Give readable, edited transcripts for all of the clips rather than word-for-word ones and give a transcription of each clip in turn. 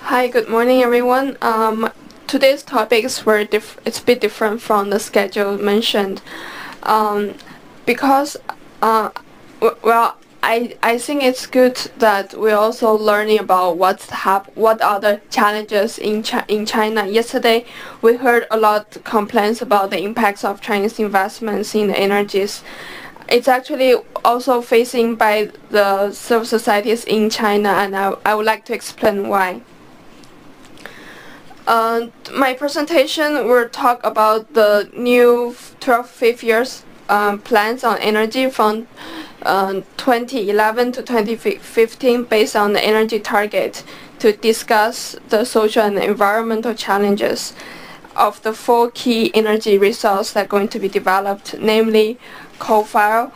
Hi, good morning, everyone. Today's topics were it's a bit different from the schedule mentioned, um, because well, I think it's good that we're also learning about what are the challenges in China. Yesterday, we heard a lot of complaints about the impacts of Chinese investments in the energies. It's actually also facing by the civil societies in China, and I would like to explain why. My presentation will talk about the new 12 fifth years plans on energy from 2011 to 2015 based on the energy target to discuss the social and environmental challenges of the four key energy resources that are going to be developed, namely coal-fired,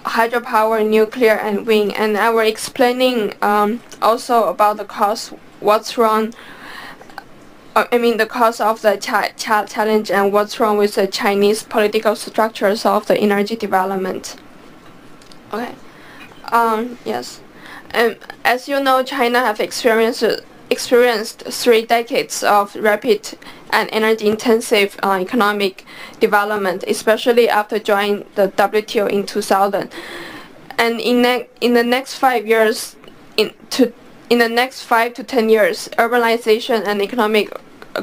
hydropower, nuclear, and wind. And I will explaining also about the cost, what's wrong the cause of the challenge and what's wrong with the Chinese political structures of the energy development. Okay. Yes. As you know, China have experienced 3 decades of rapid and energy-intensive economic development, especially after joining the WTO in 2000. And in the next 5 years, in the next 5 to 10 years, urbanization and economic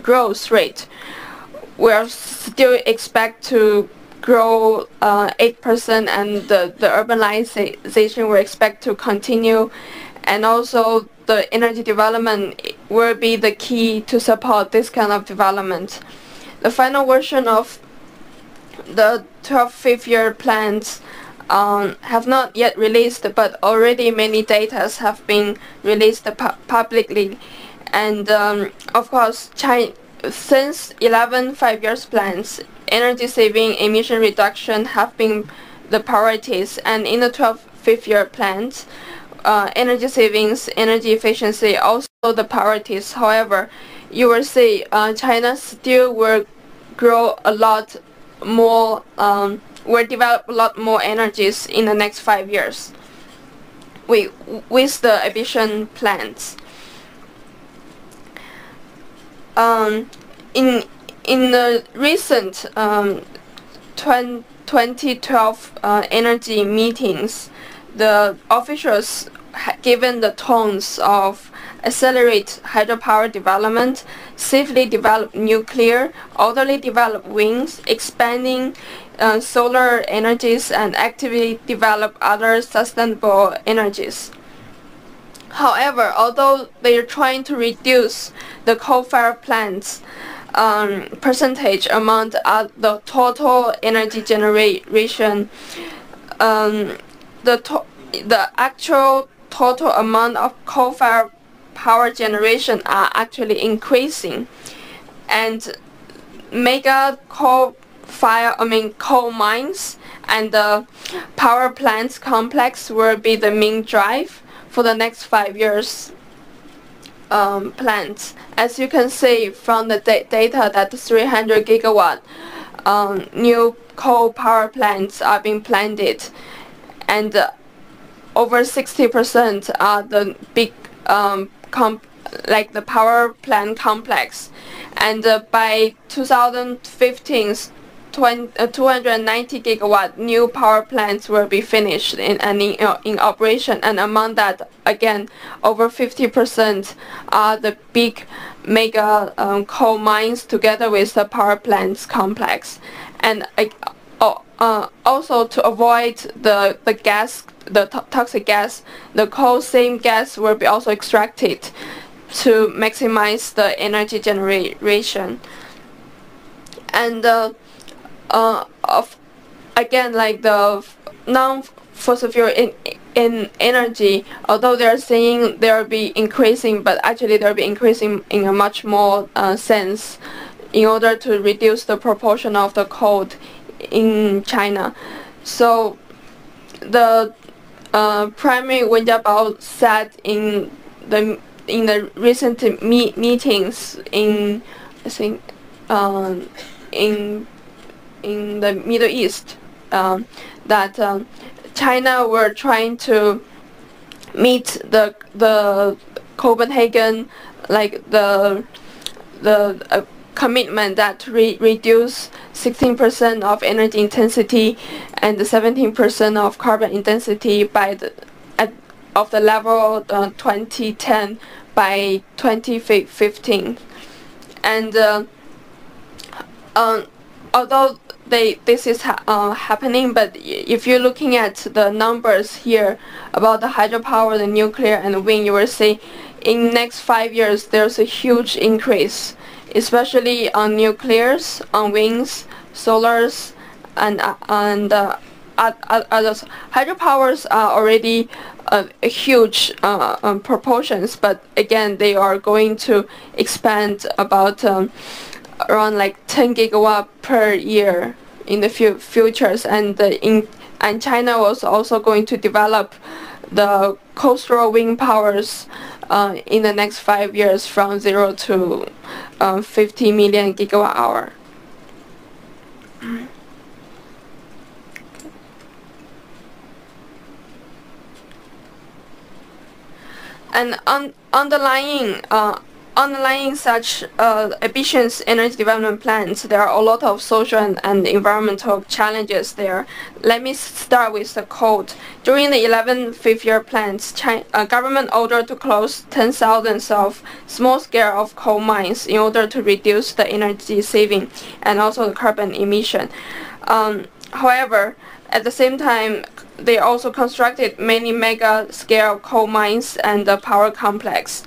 growth rate will still expect to grow 8%, and the urbanization will expect to continue, and also the energy development will be the key to support this kind of development. The final version of the 12 fifth year plans have not yet released, but already many data have been released publicly. And of course, since 11 5 years plans, energy saving, emission reduction have been the priorities, and in the 12 fifth year plans, energy savings, energy efficiency also the priorities. However, you will see China still will grow a lot more, will develop a lot more energies in the next 5 years with the ambition plans. In the recent 2012 energy meetings, the officials given the tones of accelerate hydropower development, safely develop nuclear, orderly develop winds, expanding solar energies, and actively develop other sustainable energies. However, although they are trying to reduce the coal-fired plants percentage among the total energy generation, the actual total amount of coal-fired power generation are actually increasing, and mega coal mines and the power plants complex will be the main drive for the next 5 years plans. As you can see from the data that 300 gigawatt new coal power plants are being planned, and over 60% are the big like the power plant complex, and by 2015 290 gigawatt new power plants will be finished in operation, and among that, again, over 50% are the big mega coal mines together with the power plants complex. And also to avoid the toxic gas, the same gas will be also extracted to maximize the energy generation. And again, like the non-fossil fuel in energy, although they're saying they'll be increasing, but actually they'll be increasing in a much more sense in order to reduce the proportion of the coal in China. So the Primary Wen Jiabao said in the recent meetings in, I think, in the Middle East, that China were trying to meet the Copenhagen like the commitment that to reduce 16% of energy intensity and 17% of carbon intensity by of the level 2010 by 2015. And although this is happening, but if you're looking at the numbers here about the hydropower, the nuclear, and the wind, you will see in next 5 years there's a huge increase, especially on nuclears, on winds, solars, and others. Hydropowers are already a huge proportions, but again they are going to expand about around like 10 gigawatt per year in the futures, and China was also going to develop the coastal wind powers in the next 5 years from 0 to 50 million gigawatt hour. And underlying such ambitious energy development plans, there are a lot of social and environmental challenges there. Let me start with the coal. During the 11th fifth-year plans, government ordered to close 10,000 of small-scale of coal mines in order to reduce the energy saving and also the carbon emission. However, at the same time, they also constructed many mega-scale coal mines and the power complex.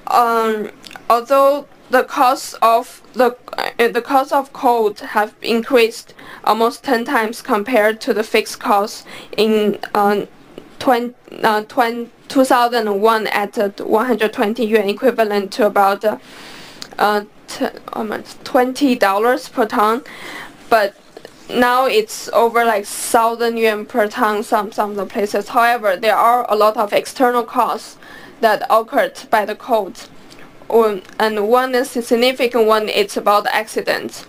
Although the cost of coal have increased almost 10 times compared to the fixed cost in 2001 at 120 yuan, equivalent to about $20 per ton, but now it's over like 1,000 yuan per ton some of the places. However, there are a lot of external costs that occurred by the coal, and one is a significant one. It's about accidents.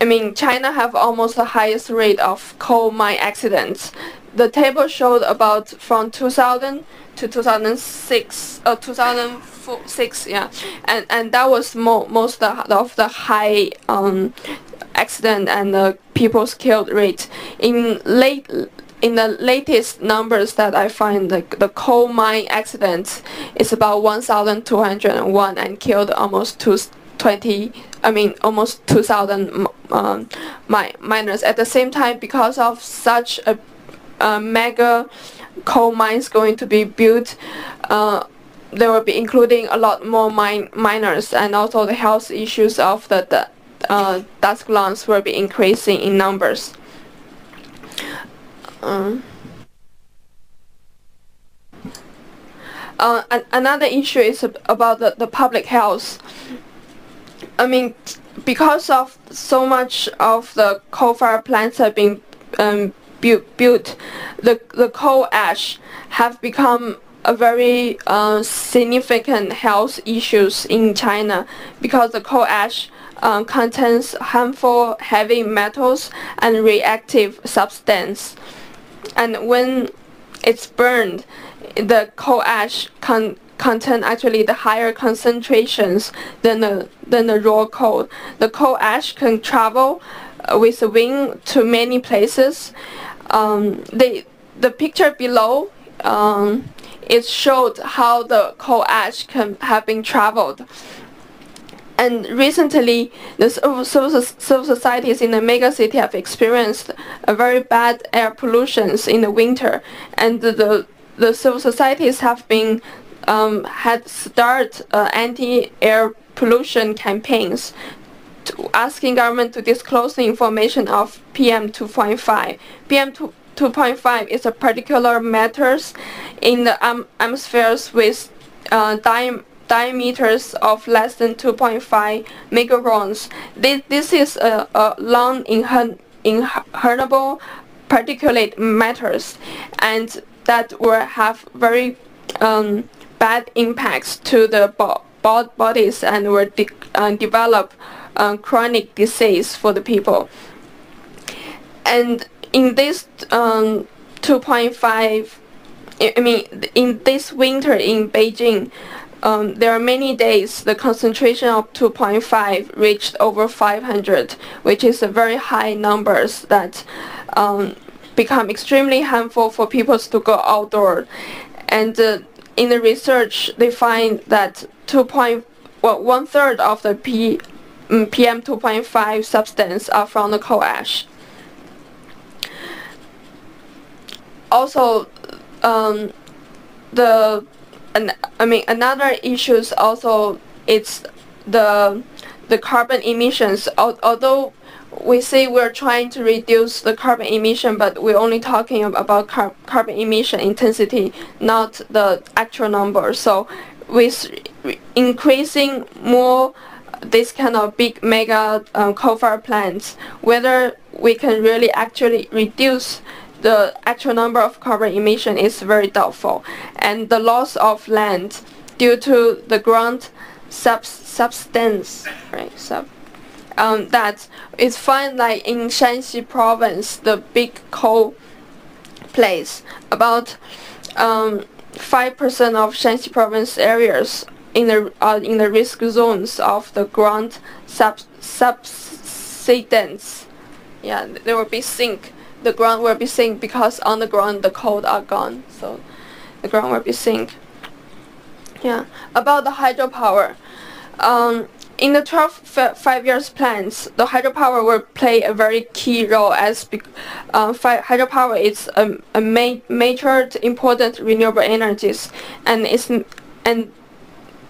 I mean, China have almost the highest rate of coal mine accidents. The table showed about from 2000 to 2006, 2006, yeah, and that was most of the high accident and people's killed rate. In the latest numbers that I find, the coal mine accidents is about 1,201 and killed almost 2,000 miners. At the same time, because of such a mega coal mines going to be built, they will be including a lot more miners, and also the health issues of the dust lungs will be increasing in numbers. Another issue is about the public health. I mean, because of so much of the coal-fired plants have been built, the coal ash have become a very significant health issues in China, because the coal ash contains harmful heavy metals and reactive substance, and when it's burned, the coal ash contain actually the higher concentrations than the raw coal. The coal ash can travel with the wind to many places. The picture below it showed how the coal ash can have been traveled. And recently, the civil societies in the mega city have experienced a very bad air pollutions in the winter, and the civil societies have been had start anti-air pollution campaigns, asking government to disclose the information of PM 2.5. PM 2.5 is a particular matters in the atmospheres with diameters of less than 2.5 megagrams. This is a non-inhalable particulate matters, and that will have very bad impacts to the bodies and will develop chronic disease for the people. And in this 2.5 I mean, in this winter in Beijing, there are many days the concentration of 2.5 reached over 500, which is a very high numbers that become extremely harmful for people to go outdoor. And in the research, they find that 1/3 of the PM 2.5 substance are from the coal ash. Also, another issues also it's the carbon emissions. Although we say we're trying to reduce the carbon emission, but we're only talking about carbon emission intensity, not the actual number. So with increasing more this kind of big mega coal-fired plants, whether we can really actually reduce the actual number of carbon emission is very doubtful. And the loss of land due to the ground substance, right? That is found like in Shanxi province, the big coal place, about 5% of Shanxi province areas in the risk zones of the ground subsidence. Yeah, they will be sink. The ground will be sink because on the ground the coal are gone, so the ground will be sink. Yeah, about the hydropower. In the 12 5-year plans, the hydropower will play a very key role as hydropower is a major important renewable energies, and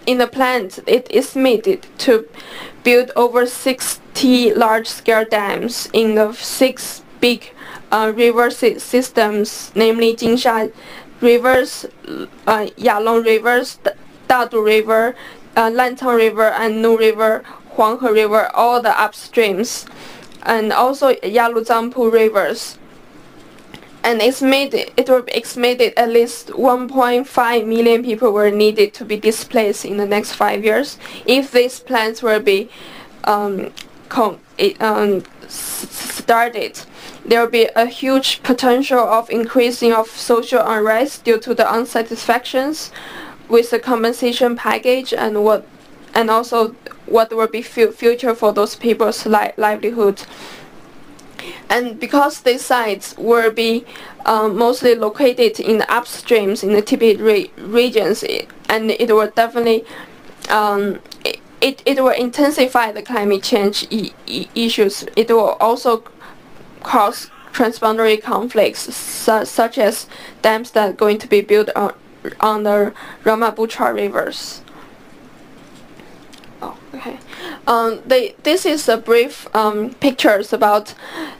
in the plans it is estimated to build over 60 large-scale dams in the 6 big river systems, namely Jingsha rivers, Yalong rivers, Dadu River, Lantang River, and Nu River, Huanghe River, all the upstreams, and also Yaluzangpu rivers. And it will be estimated at least 1.5 million people were needed to be displaced in the next 5 years if these plans will be started. There will be a huge potential of increasing of social unrest due to the unsatisfactions with the compensation package, and also what will be future for those people's livelihood. And because these sites will be mostly located in the upstreams in the Tibet regions, and it will definitely it will intensify the climate change issues. It will also cause transboundary conflicts, such as dams that are going to be built on the Brahmaputra rivers. Oh, okay. This is a brief pictures about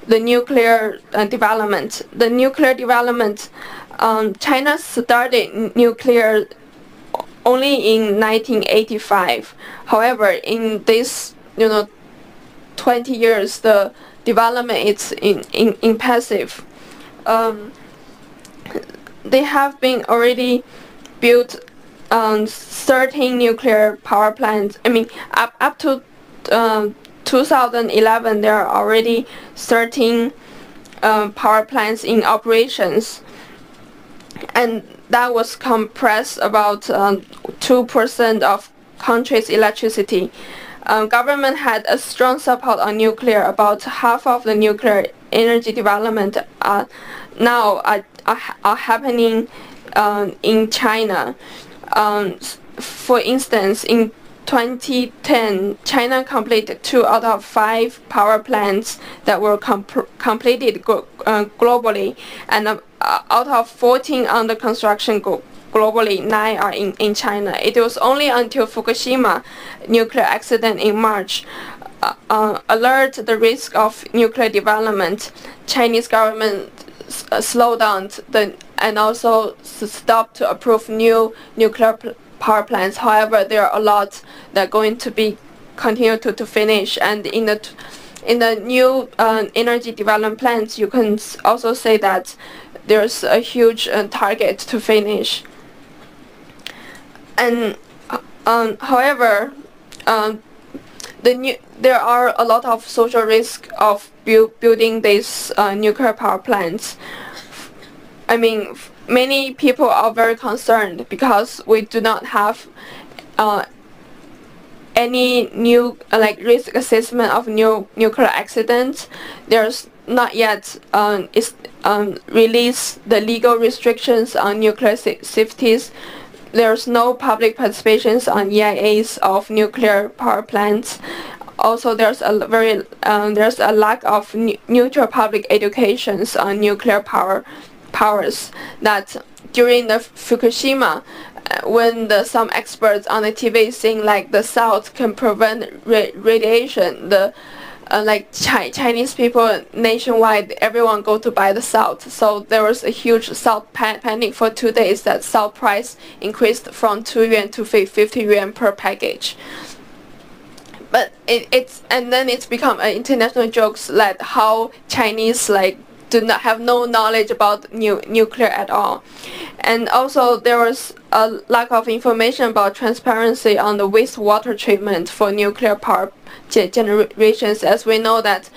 the nuclear development. The nuclear development, China started nuclear only in 1985. However, in this 20 years, the development is impressive. They have been already built 13 nuclear power plants. I mean, up to 2011, there are already 13 power plants in operations, and that was compressed about 2% of country's electricity. Government had a strong support on nuclear. About half of the nuclear energy development now are happening in China. For instance, in 2010, China completed 2 out of 5 power plants that were completed globally, and out of 14 under construction globally, 9 are in China. It was only until Fukushima nuclear accident in March alert the risk of nuclear development. Chinese government slowed down and also stopped to approve new nuclear power plants. However, there are a lot that are going to be continued to finish, and in the new energy development plans, you can also say that there's a huge target to finish. And however, there are a lot of social risk of building these nuclear power plants. I mean, many people are very concerned because we do not have any new risk assessment of new nuclear accidents. There's not yet released the legal restrictions on nuclear safeties. There's no public participations on EIAs of nuclear power plants. Also, there's a lack of neutral public educations on nuclear powers. That during the Fukushima, when some experts on the TV saying like the South can prevent radiation, the Chinese people nationwide, everyone go to buy the salt. So there was a huge salt panic for 2 days. That salt price increased from 2 yuan to 50 yuan per package. But it's become an international jokes that how Chinese do not have no knowledge about nuclear at all. And also there was a lack of information about transparency on the wastewater treatment for nuclear power generations, as we know that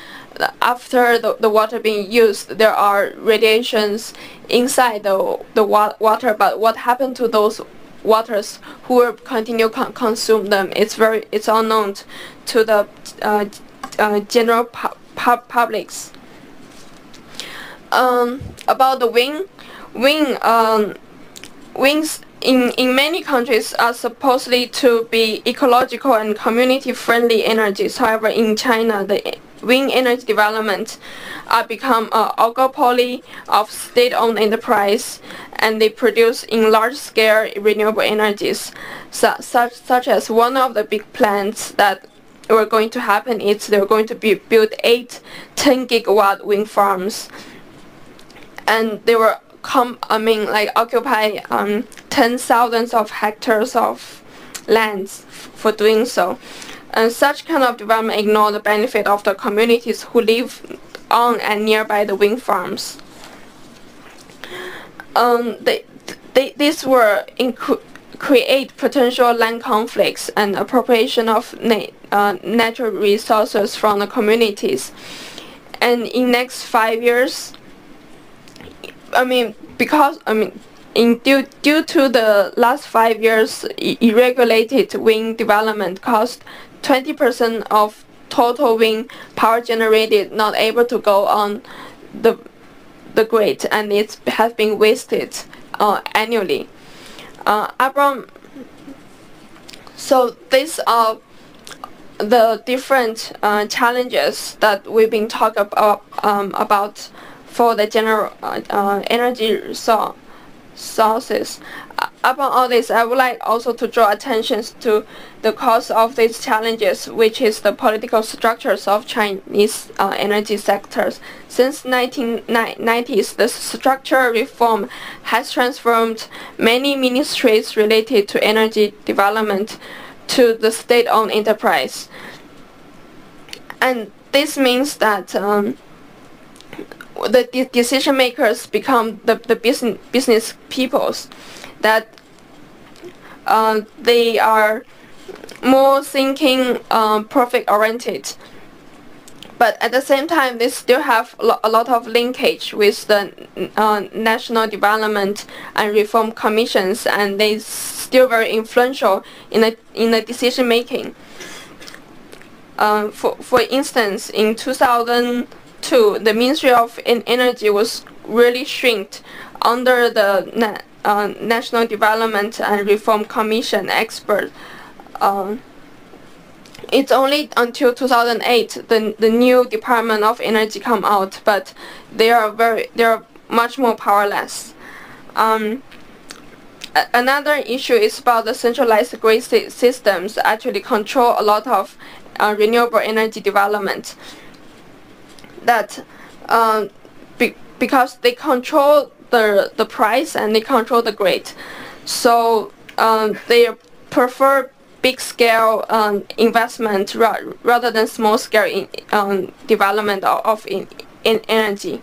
after the water being used, there are radiations inside the water, but what happened to those waters who will continue consume them, it's unknown to the general publics. About the wings in many countries are supposedly to be ecological and community friendly energies. However, in China, the wind energy development are become an oligopoly of state-owned enterprise, and they produce in large-scale renewable energies, such as one of the big plants that were going to happen is they're going to be built 10 gigawatt wind farms, and they were occupy 10,000 of hectares of lands for doing so. And such kind of development ignore the benefit of the communities who live on and nearby the wind farms. These were create potential land conflicts and appropriation of natural resources from the communities. And in next 5 years, due to the last 5 years, irregulated wind development caused 20% of total wind power generated not able to go on the grid, and it has been wasted annually. So these are the different challenges that we've been talking about for the general energy sources. Upon all this, I would like also to draw attention to the cause of these challenges, which is the political structures of Chinese energy sectors. Since 1990s, the structural reform has transformed many ministries related to energy development to the state-owned enterprise. And this means that the decision makers become the business peoples, that they are more thinking profit oriented, but at the same time they still have a lot of linkage with the national development and reform commissions, and they still very influential in the decision making. For instance, in 2002, the Ministry of Energy was really shrinked under the National Development and Reform Commission expert. It's only until 2008 the new Department of Energy come out, but they are much more powerless. Another issue is about the centralized grid systems actually control a lot of renewable energy development. That because they control the price and they control the grid, so they prefer big scale investment rather than small scale development of energy.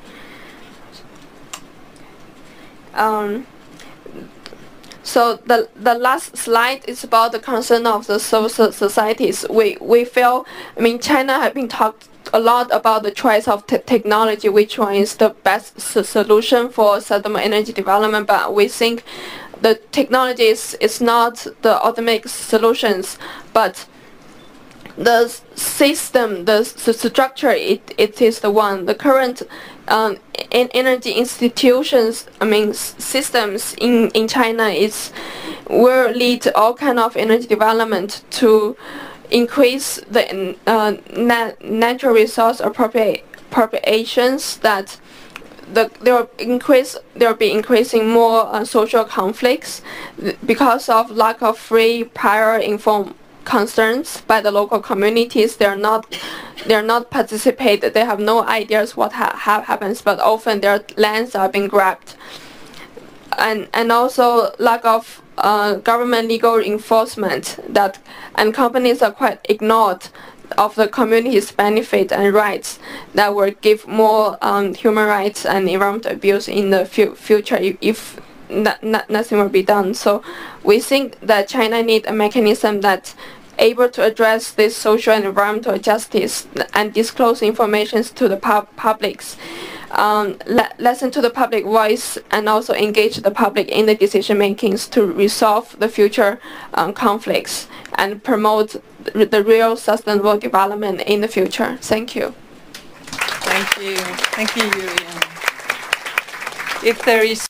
So the last slide is about the concern of the civil societies. We feel, China has been talked a lot about the choice of technology, which one is the best solution for sustainable energy development, but we think the technology is not the ultimate solutions, but the system, the structure, it is the one. The current in energy institutions, systems in China will lead all kind of energy development to increase the natural resource appropriations, that there will be increasing more social conflicts because of lack of free, prior informed concerns by the local communities. They're not participate. They have no ideas what happens, but often their lands are being grabbed, and also lack of government legal enforcement, and companies are quite ignored of the community's benefit and rights that will give more human rights and environmental abuse in the future if nothing will be done. So we think that China needs a mechanism that's able to address this social and environmental justice and disclose information to the publics, listen to the public voice, and also engage the public in the decision makings to resolve the future conflicts and promote the real sustainable development in the future. Thank you. Thank you. Thank you, Yulian. If there is